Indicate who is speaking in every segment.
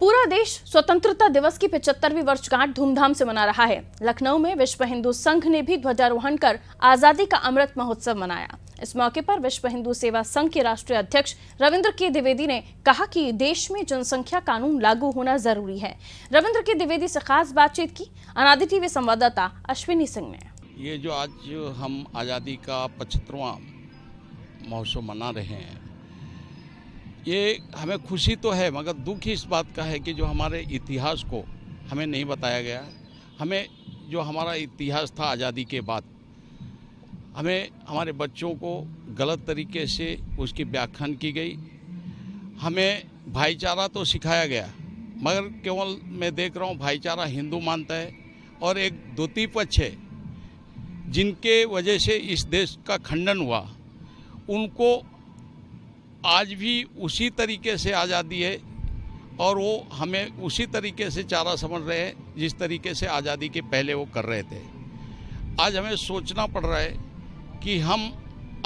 Speaker 1: पूरा देश स्वतंत्रता दिवस की 75वीं वर्षगांठ धूमधाम से मना रहा है। लखनऊ में विश्व हिंदू संघ ने भी ध्वजारोहण कर आजादी का अमृत महोत्सव मनाया। इस मौके पर विश्व हिंदू सेवा संघ के राष्ट्रीय अध्यक्ष रविंद्र के द्विवेदी ने कहा कि देश में जनसंख्या कानून लागू होना जरूरी है। रविंद्र के द्विवेदी से खास बातचीत की अनादि टीवी संवाददाता अश्विनी सिंह ने।
Speaker 2: ये जो आज हम आज़ादी का 75वां महोत्सव मना रहे हैं, ये हमें खुशी तो है, मगर दुख इस बात का है कि जो हमारे इतिहास को हमें नहीं बताया गया। हमें जो हमारा इतिहास था आज़ादी के बाद, हमें हमारे बच्चों को गलत तरीके से उसकी व्याख्यान की गई। हमें भाईचारा तो सिखाया गया, मगर केवल मैं देख रहा हूँ भाईचारा हिंदू मानता है और एक द्वितीय पक्ष है जिनके वजह से इस देश का खंडन हुआ। उनको आज भी उसी तरीके से आज़ादी है और वो हमें उसी तरीके से चारा समझ रहे हैं जिस तरीके से आज़ादी के पहले वो कर रहे थे। आज हमें सोचना पड़ रहा है कि हम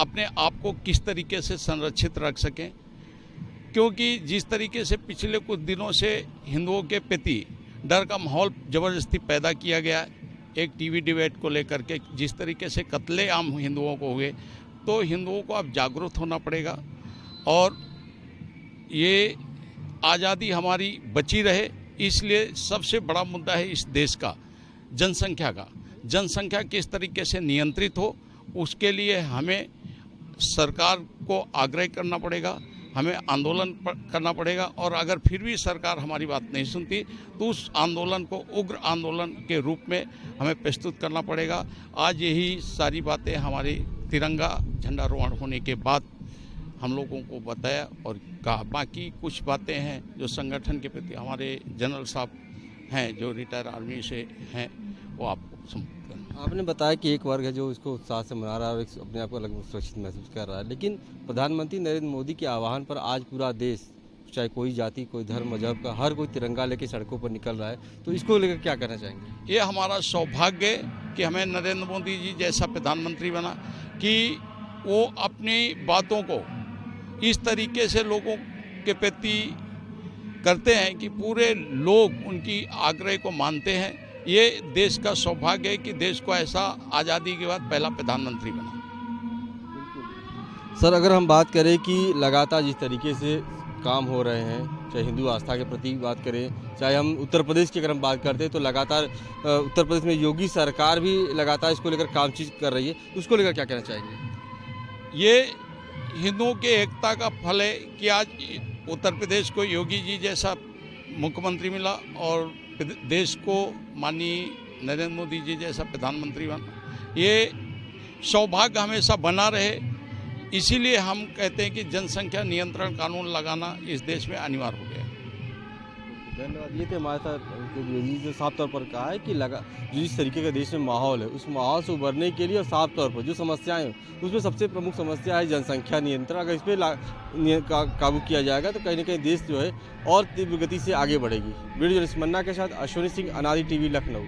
Speaker 2: अपने आप को किस तरीके से संरक्षित रख सकें, क्योंकि जिस तरीके से पिछले कुछ दिनों से हिंदुओं के प्रति डर का माहौल ज़बरदस्ती पैदा किया गया, एक टीवी डिबेट को लेकर के जिस तरीके से कत्लेआम हिंदुओं को हुए, तो हिंदुओं को अब जागरूक होना पड़ेगा और ये आज़ादी हमारी बची रहे। इसलिए सबसे बड़ा मुद्दा है इस देश का जनसंख्या का। जनसंख्या किस तरीके से नियंत्रित हो, उसके लिए हमें सरकार को आग्रह करना पड़ेगा, हमें आंदोलन करना पड़ेगा और अगर फिर भी सरकार हमारी बात नहीं सुनती तो उस आंदोलन को उग्र आंदोलन के रूप में हमें प्रस्तुत करना पड़ेगा। आज यही सारी बातें हमारे तिरंगा झंडारोहण होने के बाद हम लोगों को बताया और कहा। बाकी कुछ बातें हैं जो संगठन के प्रति हमारे जनरल साहब हैं जो रिटायर आर्मी से हैं, वो आपको संबोधित करें।
Speaker 3: आपने बताया कि एक वर्ग है जो इसको उत्साह से मना रहा है और अपने आप को अलग सुरक्षित महसूस कर रहा है, लेकिन प्रधानमंत्री नरेंद्र मोदी के आह्वान पर आज पूरा देश, चाहे कोई जाति, कोई धर्म, मजहब का, हर कोई तिरंगा लेके सड़कों पर निकल रहा है, तो इसको लेकर क्या कहना चाहेंगे?
Speaker 2: ये हमारा सौभाग्य है कि हमें नरेंद्र मोदी जी जैसा प्रधानमंत्री बना कि वो अपनी बातों को इस तरीके से लोगों के प्रति करते हैं कि पूरे लोग उनकी आग्रह को मानते हैं। ये देश का सौभाग्य है कि देश को ऐसा आज़ादी के बाद पहला प्रधानमंत्री बना।
Speaker 3: सर, अगर हम बात करें कि लगातार जिस तरीके से काम हो रहे हैं, चाहे हिंदू आस्था के प्रति बात करें, चाहे हम उत्तर प्रदेश की अगर हम बात करते हैं तो लगातार उत्तर प्रदेश में योगी सरकार भी लगातार इसको लेकर काम चीज कर रही है, उसको लेकर क्या कहना चाहेंगे?
Speaker 2: ये हिंदुओं के एकता का फल है कि आज उत्तर प्रदेश को योगी जी जैसा मुख्यमंत्री मिला और देश को माननीय नरेंद्र मोदी जी जैसा प्रधानमंत्री बना। ये सौभाग्य हमेशा बना रहे, इसीलिए हम कहते हैं कि जनसंख्या नियंत्रण कानून लगाना इस देश में अनिवार्य हो गया।
Speaker 3: धन्यवाद। ये थे हमारे साथ जो साफ तौर पर कहा है कि जो जिस तरीके का देश में माहौल है, उस माहौल से उबरने के लिए और साफ तौर पर जो समस्याएं हैं उसमें सबसे प्रमुख समस्या है जनसंख्या नियंत्रण। अगर इस पर काबू किया जाएगा तो कहीं ना कहीं देश जो है और तीव्र गति से आगे बढ़ेगी। वीडियो जर्नलिस्ट मन्ना के साथ अश्विनी सिंह, अनादि टीवी, लखनऊ।